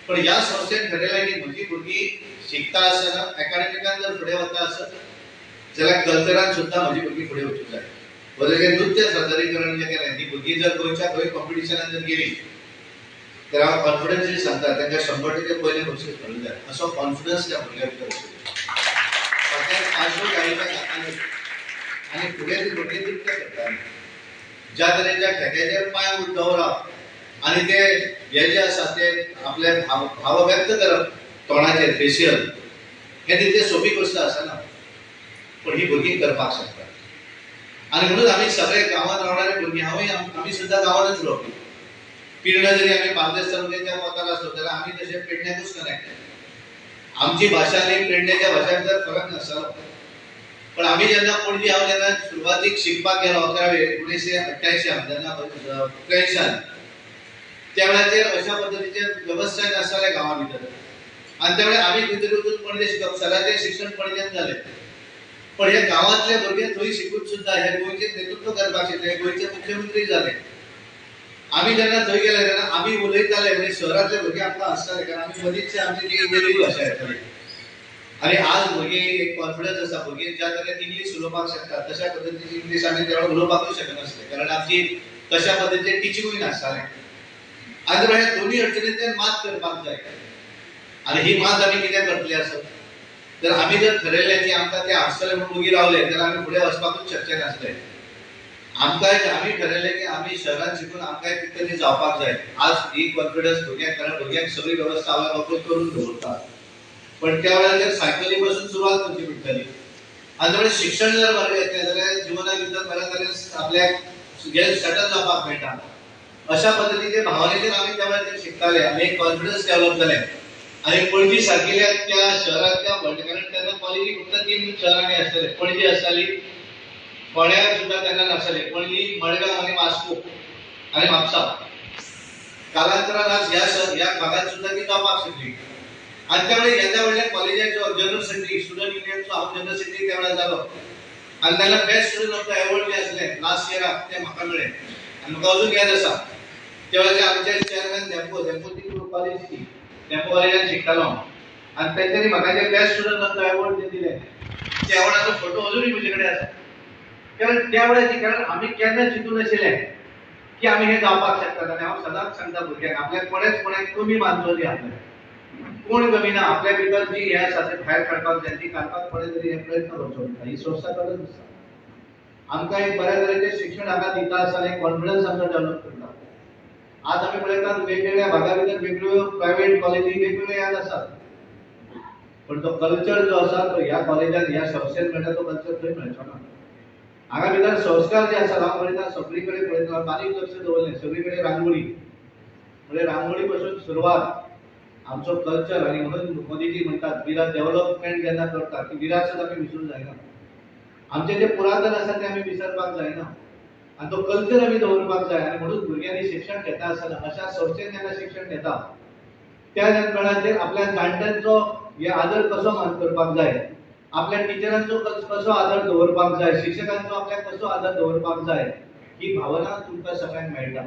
पण ह्या संस्थेन ठरयलें की म्हजी भुरगीं शिकता आसतना एकाडेमिकान जर फुडें वता आसत जाल्यार कल्चरान सुद्धा म्हजी भुरगीं फुडें वचूंक जाय. म्हणजे नृत्य सादरीकरण जे केलें ती भुरगीं जर गोंयच्या खंय कॉम्पिटिशनान जर गेली तर हांव कॉन्फिडन्सली सांगता तांकां 100% पयले बक्षीस मेळूंक जाय. असो कॉन्फिडन्स त्या भुरग्यां भितर आसलो आनी फुडें ती भुरगीं नृत्य करतालीं. ज्या तरेच्या ठेक्याचेर पांय दवरप आनी ते हे जे आसा ते आपले भाव व्यक्त करप तोंडाचेर फेशियल हे तितलें सोपी गोश्ट आसना, पण ही भुरगीं करपाक शकतात. आनी म्हणून आमी सगळे गांवांत रावणारे भुरगीं आमी सुद्दां गांवांतच रावपी. पिर्णा जरी आमी बार्देस तालुक्याच्या पोंतार आसलो जाल्यार आमी तशे पेडण्याकूच कनेक्ट. आमची भाशा आनी पेडण्याच्या भाशा भितर फरक नासलो, पण आमी जेन्ना पणजी हांव जेन्ना सुरवातीक शिकपाक गेलो 1988 जेन्ना 83 त्या वेळाचेर अशा पद्दतीचे वेवस्था नासताले गांवां भितर आनी त्या वेळार आमी भितर वचून पणजे शिकप सगळ्याचें शिक्षण पणजेंत जालें. पण हे गांवांतले भुरगे थंय शिकून सुद्धा हे गोंयचें नेतृत्व करपाक शिकले, गोंयचे मुख्यमंत्री जाले. आमी जेन्ना थंय गेले तेन्ना आमी उलयताले म्हणजे शहरांतले भुरगे आमकां हांसताले कारण आमी मदींचशे आमची जी इंग्रजी भाशा येताली. आनी आज भुरगीं एक कॉन्फिडन्स आसा, भुरगीं ज्या तरेन इंग्लीश उलोवपाक शकतात तशा पद्दतीची इंग्लीश आमी त्या वेळार उलोवपाकूच शकनासले कारण आमची तशा पद्दतीचें टिचिंगूय नासतालें. आनी हे दोनूय अडचणींतल्यान मात करपाक जाय. आनी ही मात आमी कितें करतली आसत जर आमी जर ठरयलें की आमकां ते हांसतले म्हणून उगी रावले जाल्यार आमी फुडें वचपाकूच शकचे नासले. आमकां आमी ठरयलें की आमी शहरांत शिकून आमकां कितें तरी जावपाक जाय. आज ही कॉन्फिडन्स भुरग्यांक कारण भुरग्यांक सगळी वेवस्था हांवें बापूय करून दवरता, पण त्या वेळार सायकली पासून सुरवात करची पडटली. आनी त्यामुळे शिक्षण जर बरें घेतलें जाल्यार जिवना भितर बऱ्या तरेन आपल्याक सेटल जावपाक मेळटा. अशा पद्दतीचे भावनेचेर आमी त्या वेळाचेर शिकताले आनी एक कॉन्फिडन्स डेव्हलप जालें. आनी पणजी सारकिल्या त्या शहरांतल्या कारण तेन्ना कॉलेजी फक्त 3 शहरांनी आसताले. पणजी आसताली, फोंड्यार सुद्दां तेन्ना नासताले, पणजी, मडगांव आनी वास्को आनी म्हापसा. कालांतरान आज ह्या भागात सुद्दां ती जावपाक शकली. आनी त्या वेळार येद्या व्हडल्या कॉलेजाचो जनरल सेक्रेटरी स्टुडंट युनियनचो हांव जनरल सेक्रेटरी त्या वेळार जालो आनी तेन्ना best student of the award जे आसले लास्ट इयराक ते म्हाका मेळ्ळे. आनी म्हाका अजून याद आसा त्या वेळाचे आमचे चेअरमॅन धेंपो ती कॉलेज ती धेंपो कॉलेजांत शिकतालो हांव आनी तेंच्यांनी म्हाका जे best student of the award जे दिले त्या एवॉर्डाचो फोटो अजूनय म्हजे कडेन आसा. कारण त्या वेळाची कारण आमी केन्ना चिंतून नाशिल्ले की आमी हे जावपाक शकतात. आनी हांव सदांच सांगता भुरग्यांक आपल्याक कोणेच कमी मानचो दी आपल्याक कोण कमी ना. आपल्या भितर जी हे आसा ते भायर काडपाक जाय ती काडपाक कोणे तरी हे प्रयत्न करचो पडटा. ही संस्था करत आसता आमकां एक बऱ्या तरेचें शिक्षण हांगा दिता आसतना एक कॉन्फिडन्स आमकां डेव्हलप करता. आज आमी पळयतात वेगवेगळ्या भागा भितर वेगवेगळ्यो प्रायव्हेट कॉलेजी वेगवेगळे याद आसात, पण तो कल्चर जो आसा तो ह्या कॉलेजात ह्या संस्थेत मेळटा तो कल्चर थंय मेळचो ना. हांगा भितर संस्कार जे आसा हांव पळयता सगळी कडेन पळयता बारीक लक्ष दवरलें सगळी कडेन रांगोळी म्हणजे रांगोळी पासून सुरवात आमचो कल्चर. आनी म्हणून मोदीजी म्हणटात डेव्हलपमेंट जेन्ना करता ती विरासत आमी विसरूंक जायना. आमचें जें पुरातन आसा तें आमी विसरपाक जायना आनी तो कल्चर आमी दवरपाक जाय. आनी म्हणून भुरग्यांनी शिक्षण घेता आसतना अशा संस्थेन जेन्ना शिक्षण घेता त्या वेळाचेर आपल्या जाणट्यांचो हे आदर कसो मान करपाक जाय, आपल्या टिचरांचो कसो आदर दवरपाक जाय, शिक्षकांचो आपल्याक कसो आदर दवरपाक जाय ही भावना तुमकां सगळ्यांक मेळटा.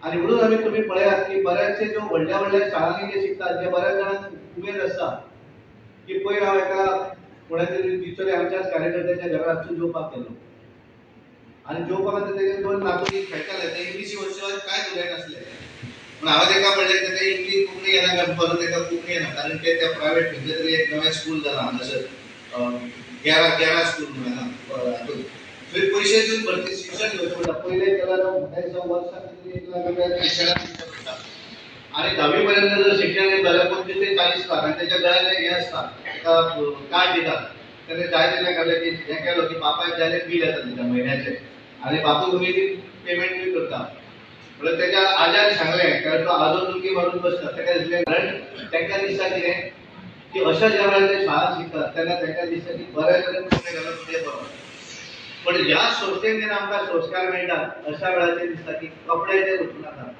आनी म्हणून आमी तुमी पळयात की बऱ्याचशे ज्यो व्हडल्या व्हडल्या शाळांनी जे शिकतात जे बऱ्याच जाणांक उमेद आसता की पयर हांव एका कोणा तरी टिचरी आमच्याच कार्यकर्त्याच्या घरा रातचो जेवपाक गेलो आनी जेवपाक तेजे दोन नातूंनी खेळटाले ते इंग्लिशी वर्सात कांय उलयनासले. पण हांवें ताका म्हणलें की ते इंग्लीश कोंकणी येना काय परत ताका कोंकणी येना कारण ते त्या प्रायव्हेट खंयचे तरी एक नवें स्कूल जालां हांगासर गेरा स्कूल म्हणून हातूंत थंय पयशे दिवन भरती शिक्षण घेवचें पडटा. पयले केल्यार वर्साक कितें 1 लाख रुपया शिक्षणाक दिवचें पडटा आनी 10वी पर्यंत जर शिक्षण घेतलें जाल्यार 25 ते 40 लाख आनी तेच्या गळ्यात हें आसता कार्ड दितात तेन्ना जाय तेन्ना घाले की हें केलो की बापायक जाय बील येता तेच्या म्हयन्याचें आनी बापूय उमेदीन पेमेंट बी करता. म्हणल्यार तेच्या आज्यान सांगलें कारण तो आजो चुकी मारून बसता तेका दिसलें कारण तेंकां दिसता कितें की अशा ज्या वेळार ते शाळांत शिकतात तेन्ना तेंकां दिसता की बऱ्या तरेन कोंकणी घालून फुडें बरो. पण ह्या संस्थेन जेन्ना आमकां संस्कार मेळटात अशा वेळाचेर दिसता की कपड्याचेर वचूं नाका.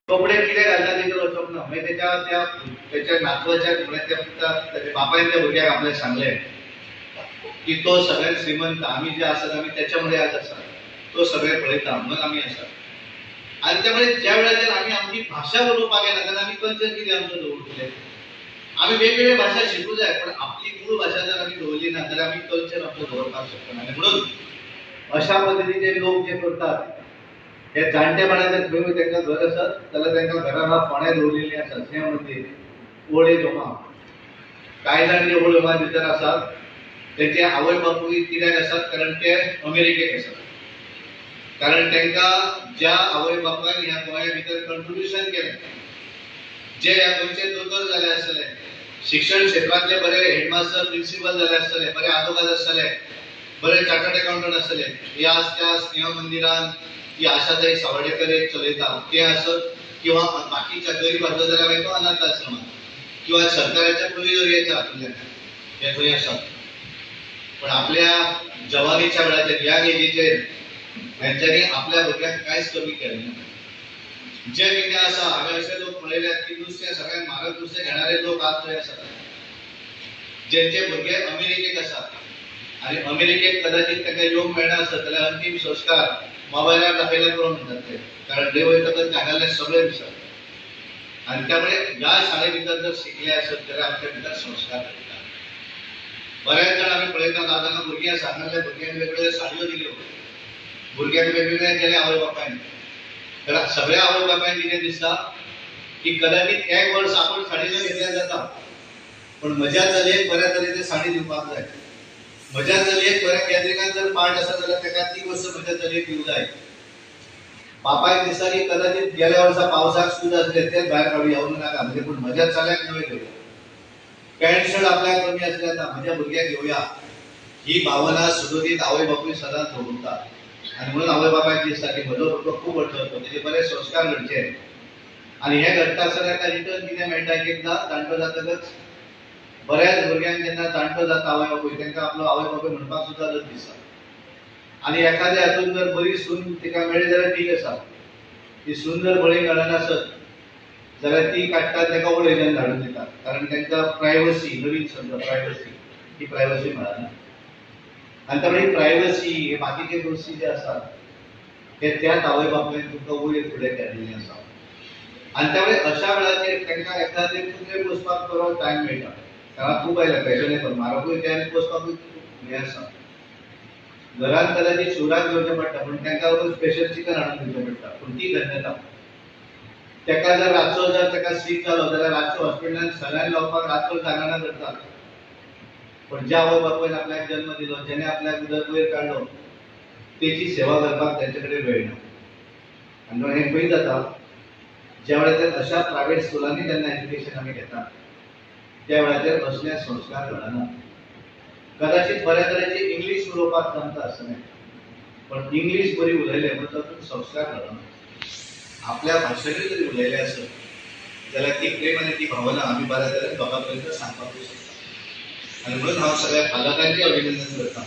कपडे कितें घालता तेजेर वचप ना. मागीर तेच्या नातवाच्या तेच्या बापायन त्या भुरग्याक आपल्याक सांगलें की तो सगळ्यात श्रीमंत आमी जे आसात आमी त्याच्या मध्ये आज आसा तो सगळे पळयता म्हणून आमी आसा. आनी त्यामुळे ज्या वेळाचेर आमी आमची भाशा उलोवपाक येना तेन्ना आमी कल्चर कितें आमचो दवरतले. आमी वेगवेगळ्यो भाशा शिकूं जाय पण आपली मूळ भाशा जर आमी दवरली ना जाल्यार आमी कल्चर आमचो दवरपाक शकना. आनी म्हणून अशा पद्दतीचे लोक जे करतात हे जाणटेपणाचे खंय तांकां घर आसत जाल्यार तांकां घरान फोंड्या दवरलेलीं आसात. हें म्हणजे ओल्ड एज होमा कांय जाण जे ओल्ड होमा भितर आसात तेंचे आवय बापूय कित्याक आसात कारण ते अमेरिकेक आसात. कारण तांकां ज्या आवय बापायन ह्या गोंया भितर कंट्रिब्युशन केलें जे ह्या गोंयचे दोतोर जाले आसतले शिक्षण क्षेत्रांतले बरे हेडमास्टर प्रिन्सिपल जाले आसतले बरे आदोगाद आसतले बरे चार्टर्ड अकाउंटंट आसतले ह्या त्या स्नेह मंदिरान ती आशाताई सावर्डेकर एक चलयता ते आसत किंवा बाकीच्या गरीब आसत जाल्यार मागीर तो अनाथ आश्रमात किंवा सरकाराच्या प्रोविजोरियाच्या हातूंतल्यान हे थंय आसात. पण आपल्या जवानीच्या वेळाचेर ह्या एजीचेर हेंच्यांनी आपल्या भुरग्यांक कांयच कमी केलें ना. जे कितें आसा हांवें अशे लोक पळयल्यात की नुस्तें सगळ्यात म्हारग नुस्तें घेणारे लोक आज थंय आसात जेंचे भुरगे अमेरिकेक आसात आनी अमेरिकेक कदाचित ताका येवंक मेळना आसत जाल्यार अंतीम संस्कार मोबायलार दाखयल्यार करून म्हणटात ते कारण थंय वयतकच हांगासरले सगळे विसरतात. आनी त्यामुळे ह्या शाळे भितर जर शिकले आसत जाल्यार आमच्या भितर संस्कार घडटा. बऱ्याच जाण आमी पळयतात आज हांगा भुरगीं आसा हांगासरल्या भुरग्यांक वेगवेगळ्यो साडयो दिल्यो भुरग्यांक वेगवेगळे केले आवय बापायन. तर सगळ्या आवय बापायन कितें दिसता की कदाचित एक वर्स आपूण साडी न घेतल्यार जाता पण म्हज्या चलयेक बऱ्या तरेची साडी दिवपाक जाय. म्हज्या चलयेक बऱ्या गॅदरिंगांत जर पार्ट आसा जाल्यार ताका ती वस्त म्हज्या चलयेक दिवं जाय. बापायक दिसता की कदाचित गेल्या वर्सा पावसाक शूज आसले तेच भायर काडून येवंक नाका म्हणजे पूण म्हज्या चल्याक नवे घेवया. पॅन्ट शर्ट आपल्याक कमी आसले जाता म्हज्या भुरग्याक घेवया ही भावना सुदोदीत आवय बापूय सदांच दवरतात. आनी म्हणून आवय बापायक दिसता की म्हजो भुरगो खूब व्हडलो जातो तेजे बरे संस्कार घडचे. आनी हे घडटा आसतना ताका रिटर्न कितें मेळटा एकदां जाणटो जातकच बऱ्याच भुरग्यांक जेन्ना जाणटो जाता आवय बापूय तांकां आपलो आवय बापूय म्हणपाक सुद्दां लज दिसता. आनी एखाद्या हातून जर बरी सून तिका मेळ्ळी जाल्यार ठीक आसा. ती सून जर बळी मेळनासत जाल्यार ती काडटात ताका ओल्ड एजान धाडून दितात कारण तांकां प्रायवसी नवीन शब्द प्रायवसी ही प्रायवसी मेळना. आनी त्यामुळे प्रायवसी हे बाकीचे गोष्टी जे आसात ते त्याच आवय बापायन तुमकां वयर फुडें केल्लेले आसा. आनी त्यामुळे अशा वेळाचेर तांकां एखादें कुत्रे पोसपाक बरो टायम मेळटा कारण खूब आयला फॅशनेबल म्हारगूय ते आनी पोसपाकूय हें आसा. घरांत कदाचित शिवराक घेवचें पडटा पूण तांकां स्पेशल चिकन हाडून दिवचें पडटा पूण ती धन्यता. ताका जर रातचो जर ताका सीक जालो जाल्यार रातचो हॉस्पिटलांत सलायन लावपाक रातचो जागरणां करतात. पण ज्या आवय बापायन आपल्याक जन्म दिलो जेणे आपल्याक उदक वयर काडलो तेची सेवा करपाक त्यांच्याकडे वेळ ना आनी म्हणून हे पळयत जाता ज्या वेळाचेर अशा प्रायव्हेट स्कुलांनी जेन्ना एज्युकेशन आमी घेतात त्या वेळाचेर असले संस्कार घडना कदाचित बऱ्या तरेची इंग्लीश उलोवपाक जमता आसतलें पण इंग्लीश बरी उलयले म्हणून तातूंत संस्कार घडना आपल्या भाशेंतूय जरी उलयले आसत जाल्यार ती प्रेम आनी ती भावना आमी बऱ्या तरेन लोकां पर्यंत सांगपाक शकता आनी म्हणून हांव सगळ्या पालकांचें अभिनंदन करता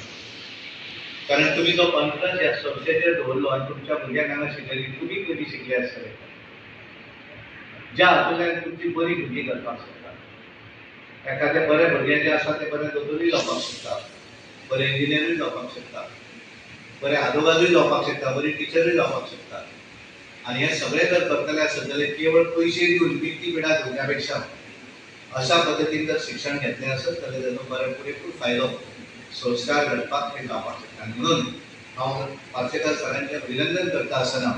कारण तुम्ही जो कॉन्फिडन्स ह्या संस्थेचेर दवरलो आनी तुमच्या भुरग्यांक हांगा शिकयली तुमी पयलीं शिकले आसतले ज्या हातूंतल्यान तुमची बरी भुरगीं करपाक शकता एखादे बरे भुरगे जे आसा ते बरे दोतोरूय जावपाक शकता बरे इंजिनियरूय जावपाक शकता बरे आजोबाजूय जावपाक शकता बरी टिचरूय जावपाक शकता आनी हे सगळे जर करतले आसत जाल्यार केवळ पयशे दिवन विकती पिडा घेवच्या पेक्षा अशा पद्दतीन जर शिक्षण घेतलें आसत जाल्यार ताचो बरो पुरेपूर फायदो संस्कार घडपाक हे जावपाक शकता आनी म्हणून हांव पार्सेकर सरांचें अभिनंदन करता आसतना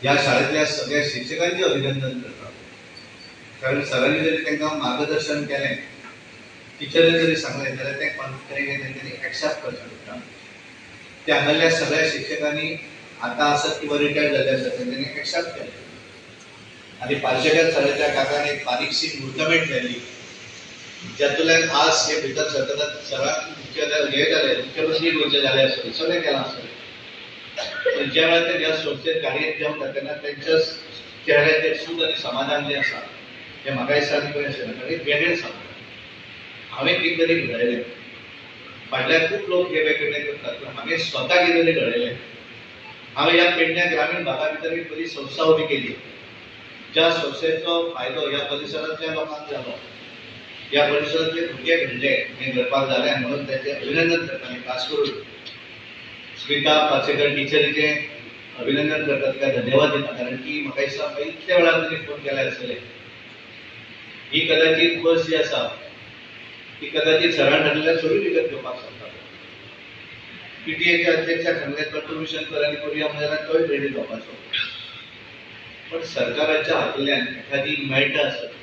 ह्या शाळेंतल्या सगळ्या शिक्षकांचें अभिनंदन करता कारण सरांनी जरी तांकां मार्गदर्शन केलें टिचरीन जरी सांगलें जाल्यार तें तेंच्यांनी एक्सेप्ट करचें पडटा त्या हांगासरल्या सगळ्या शिक्षकांनी आतां आसत किंवा रिटायर्ड जाल्ले आसत तेंच्यांनी एक्सेप्ट केलें आनी पार्सेकर सराच्या काकान एक बारीकशी मुर्तमेट केल्ली ज्यातूंतल्यान आज हे भितर सरतना सराक हे जालें मुख्यमंत्री गोंयचे जाले आसतले सगळें केलां आसतलें पण ज्या वेळार ते ह्या संस्थेत गाडयेंत जेवता तेन्ना तेंच्या चेहऱ्याचेर सूख आनी समाधान जें आसा तें म्हाका दिसता कशें आसना एक वेगळें सांगता हांवें कितें तरी घडयलें फाटल्यान खूब लोक हे वेगवेगळे करतात पूण हांवें स्वता कितें तरी घडयलें हांवें ह्या पेडण्या ग्रामीण भागा भितर एक बरी संस्था उबी केली ज्या संस्थेचो फायदो ह्या परिसरांतल्या लोकांक जालो ह्या परिसरांतले भुरगे घडले हें घडपाक जालें आनी म्हणून ताचें अभिनंदन करता आनी खास करून स्मिता पार्सेकर टिचरीचें अभिनंदन करता तिका धन्यवाद दिता कारण की म्हाका दिसता इतल्या वेळार तुमी फोन केले आसतले ही कदाचित बस जी आसा ती कदाचित सरान थारलेल्या सोडून विकत घेवपाक शकता पीटीएच्या अध्यक्षाक सांगलें कंट्रिब्युशन कर आनी करुया जाल्यार तोय रेडी जावपाचो पण सरकाराच्या हातूंतल्यान एखादी मेळटा आसत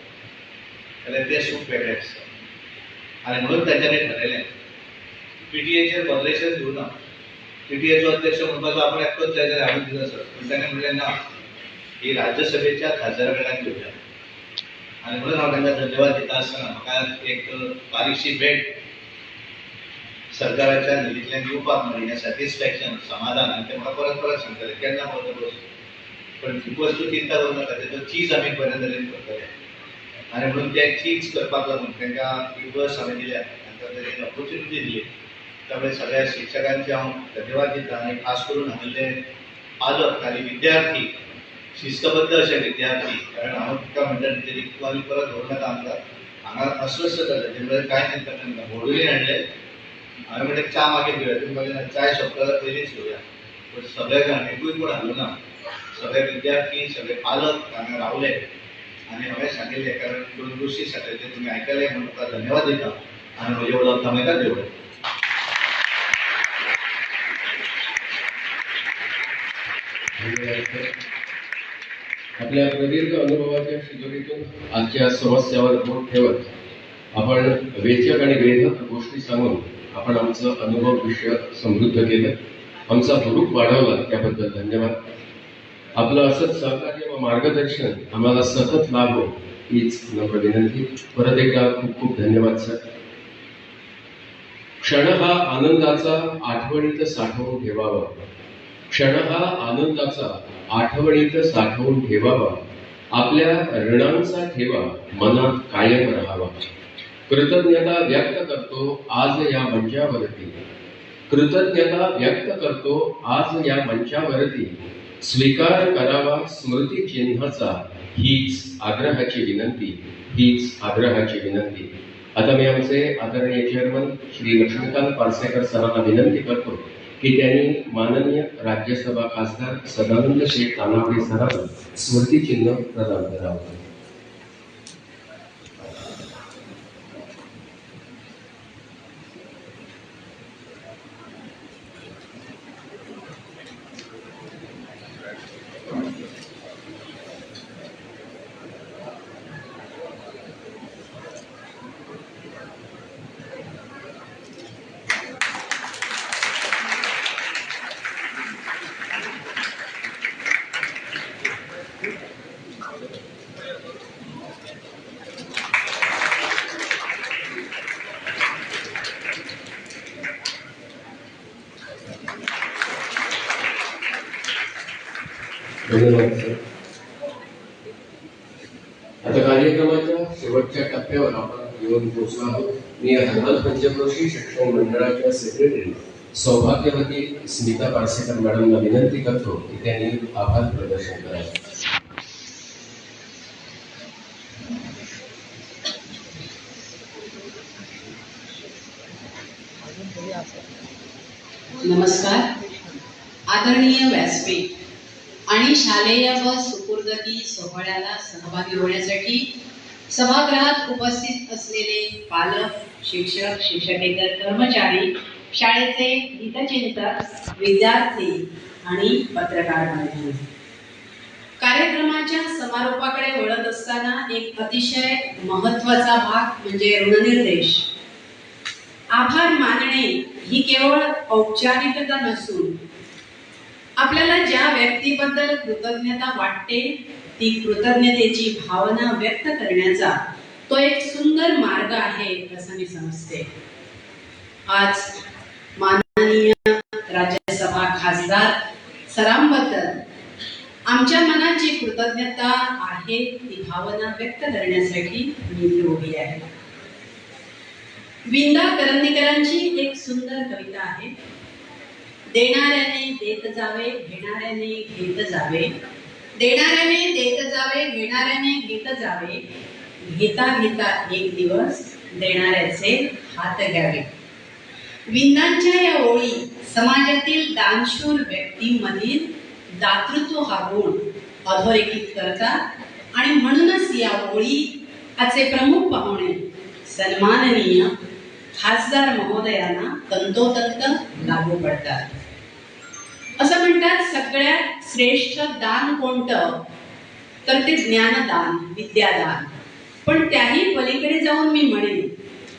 जाल्यार तें सूख वेगळें आसता आनी म्हणून तांच्यांनी थारायलें पीटीएचेर बदलेशन दिवना पीटीएचो अध्यक्ष म्हणपाचो आपण एकटोच जाय जाल्यार हांवें दिलो आसत पूण ताणें म्हणलें ना ही राज्यसभेच्या खासदारा कडल्यान घेवया आनी म्हणून हांव तांकां धन्यवाद दिता आसतना म्हाका एक बारीकशी भेट सरकाराच्या निधींतल्यान दिवपाक मेळ्ळी हें सॅटिस्फॅक्शन समाधान आनी ते म्हाका परत परत सांगताले केन्ना पावता पण खूब वस्तू चिंता करूं नाका तेजो चीज आमी बऱ्या तरेन करतले आनी म्हणून ते चीज करपाक लागून तांकां ही बस हांवें दिल्या तांकां तरेन ऑपॉर्च्युनिटी दिली त्यामुळे सगळ्या शिक्षकांचे हांव धन्यवाद दिता आनी खास करून हांगले पालक आनी विद्यार्थी शिस्तबद्ध अशे विद्यार्थी कारण हांव तुका म्हणटा टिचरी तूं आनी परत व्हरू नाका आमकां हांगा अस्वस्थ जाता तेन्ना कांय चिंता नाका व्हडूय हाडले हांवें म्हणलें च्या मागीर घेवया तुमी मागीर चाय सोंपता पयलींच घेवया पण सगळे जाण एकूय कोण हाडलो ना सगळे विद्यार्थी सगळे पालक हांगा रावले आनी हांवें सांगिल्लें कारण दोन गोश्टी सांगले तुमी आयकले म्हणून तुका धन्यवाद दिता आनी म्हजे उलोवप थांबयता देव आपल्या प्रदीर्घ अनुभवाच्या शिजोरीतून आजच्या समस्यावर बोट ठेवत आपण वेचक आणि वेधक गोष्टी सांगून आपण आमचं अनुभव विषय समृद्ध केलं आमचा हुरूप वाढवला त्याबद्दल धन्यवाद आपलं असंच सहकार्य व मार्गदर्शन आम्हाला सतत लाभो हीच नम्र विनंती परत एकदा खूप खूप धन्यवाद सर क्षण हा आनंदाचा आठवणीत साठवून ठेवावा क्षण हा आनंदाचा आठवणीत साठवून ठेवावा आपल्या ऋणांचा ठेवा मनात कायम राहावा कृतज्ञता व्यक्त करतो आज या मंचावरती कृतज्ञता व्यक्त करतो आज या मंचावरती स्वीकार करावा स्मृती चिन्हाचा हीच आग्रहाची विनंती आता मी आमचे आदरणीय चेअरमन श्री लक्ष्मीकांत पार्सेकर सरांना विनंती करतो की त्यांनी माननीय राज्यसभा खासदार सदानंद शेठ तानावडे सरांना स्मृतिचिन्ह प्रदान करावं धन्यवाद सर. आता कार्यक्रमाच्या शेवटच्या टप्प्यावर आपण येऊन पोहोचलो आहोत. मी हनुमान पंचक्रोशी शिक्षण मंडळाच्या सेक्रेटरी सौभाग्यवती स्मिता पारसेकर मॅडमला विनंती करतो की त्यांनी आभार प्रदर्शन करावे. नमस्कार. आदरणीय व्यासपीठ आणि शालेय व सुपूर्दगी सोहळ्याला सहभागी होण्यासाठी सभागृहात उपस्थित असलेले पालक, शिक्षक, शिक्षकेतर कर्मचारी, शाळेचे हितचिंतक, विद्यार्थी आणि पत्रकार बांधव, कार्यक्रमाच्या समारोपाकडे वळत असताना एक अतिशय महत्त्वाचा भाग म्हणजे ऋणनिर्देश. आभार मानणे ही केवळ औपचारिकता नसून आपल्याला ज्या व्यक्तीबद्दल कृतज्ञता वाटते ती कृतज्ञतेची भावना व्यक्त करण्याचा तो एक सुंदर मार्ग आहे असं मी समजते. आज माननीय राज्यसभा खासदार सरांबद्दल आमच्या मनात जी कृतज्ञता आहे ती भावना व्यक्त करण्यासाठी मी इथे उभी आहे. विंदा करंदीकरांची एक सुंदर कविता आहे. देणाऱ्याने देत जावे, घेणाऱ्याने घेत जावे, देणाऱ्याने देत जावे, घेणाऱ्याने घेत जावे, घेता घेता एक दिवस देणाऱ्याचे हात घ्यावे. विंदांच्या या ओळी समाजातील दानशूर व्यक्तींमधील दातृत्व हा गुण अधोरेखित करतात आणि म्हणूनच या ओळी आजचे प्रमुख पाहुणे सन्माननीय खासदार महोदयांना तंतोतंत लागू पडतात. असं म्हणतात सगळ्यात श्रेष्ठ दान कोणतं तर ते ज्ञानदान, विद्यादान. पण त्याही पलीकडे जाऊन मी म्हणेन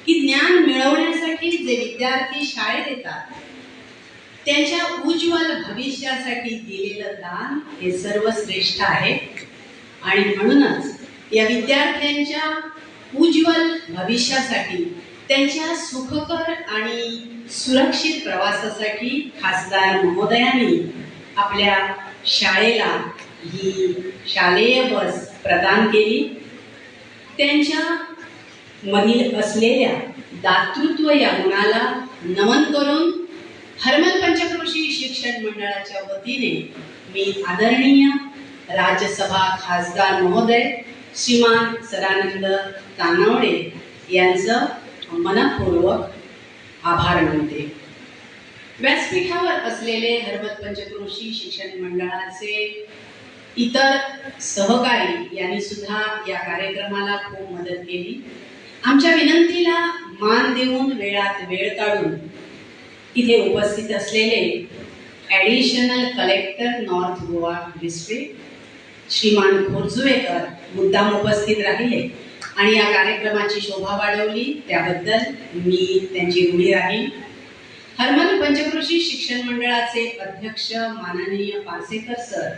की ज्ञान मिळवण्यासाठी जे विद्यार्थी शाळेत येतात त्यांच्या उज्ज्वल भविष्यासाठी दिलेलं दान हे सर्वश्रेष्ठ आहे. आणि म्हणूनच या विद्यार्थ्यांच्या उज्ज्वल भविष्यासाठी, त्यांच्या सुखकर आणि सुरक्षित प्रवासासाठी खासदार महोदयांनी आपल्या शाळेला ही शालेय बस प्रदान केली. त्यांच्या मधील असलेल्या दातृत्व या गुणाला नमन करून हरमल पंचक्रोशी शिक्षण मंडळाच्या वतीने मी आदरणीय राज्यसभा खासदार महोदय श्रीमान सदानंद तानावडे यांचं मनपूर्वक आभार मानते. व्यासपीठावर असलेले हरमल पंचक्रोशी शिक्षण मंडळाचे इतर सहकारी यांनी सुद्धा या कार्यक्रमाला खूप मदत केली. आमच्या विनंतीला मान देऊन वेळात वेळ काढून इथे उपस्थित असलेले additional collector North Goa district Shriman Khorjuvekar मुद्दाम उपस्थित राहिले आणि या कार्यक्रमाची शोभा वाढवली, त्याबद्दल मी त्यांची ऋणी राहील. हरमल पंचक्रोशी शिक्षण मंडळाचे अध्यक्ष माननीय पारसेकर सर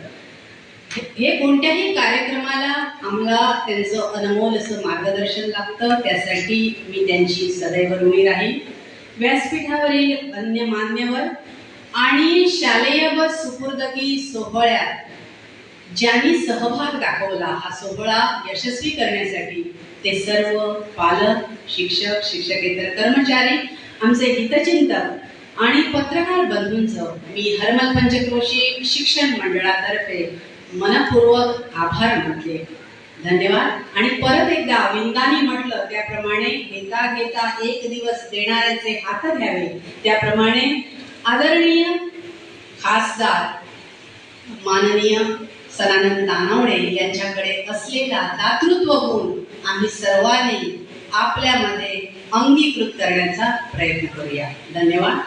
हे कोणत्याही कार्यक्रमाला आम्हाला त्यांचं अनमोल असं मार्गदर्शन लागतं, त्यासाठी मी त्यांची सदैव ऋणी राहील. व्यासपीठावरील अन्य मान्यवर आणि शालेय बस सुपूर्दगी सोहळ्यात ज्यांनी सहभाग दाखवला, हा सोहळा यशस्वी करण्यासाठी ते सर्व पालक, शिक्षक, शिक्षकेतर कर्मचारी, आमचे हितचिंतक आणि पत्रकार बंधूंचं मी हरमल पंचक्रोशी शिक्षण मंडळातर्फे मनपूर्वक आभार मानते. धन्यवाद. आणि परत एकदा विंदानी म्हटलं त्याप्रमाणे घेता घेता एक दिवस देणाऱ्याचे हात घ्यावे, त्याप्रमाणे आदरणीय खासदार माननीय सदानंद तानावडे यांच्याकडे असलेला दातृत्व गुण आम्ही सर्वांनी आपल्यामध्ये अंगीकृत करण्याचा प्रयत्न करूया. धन्यवाद.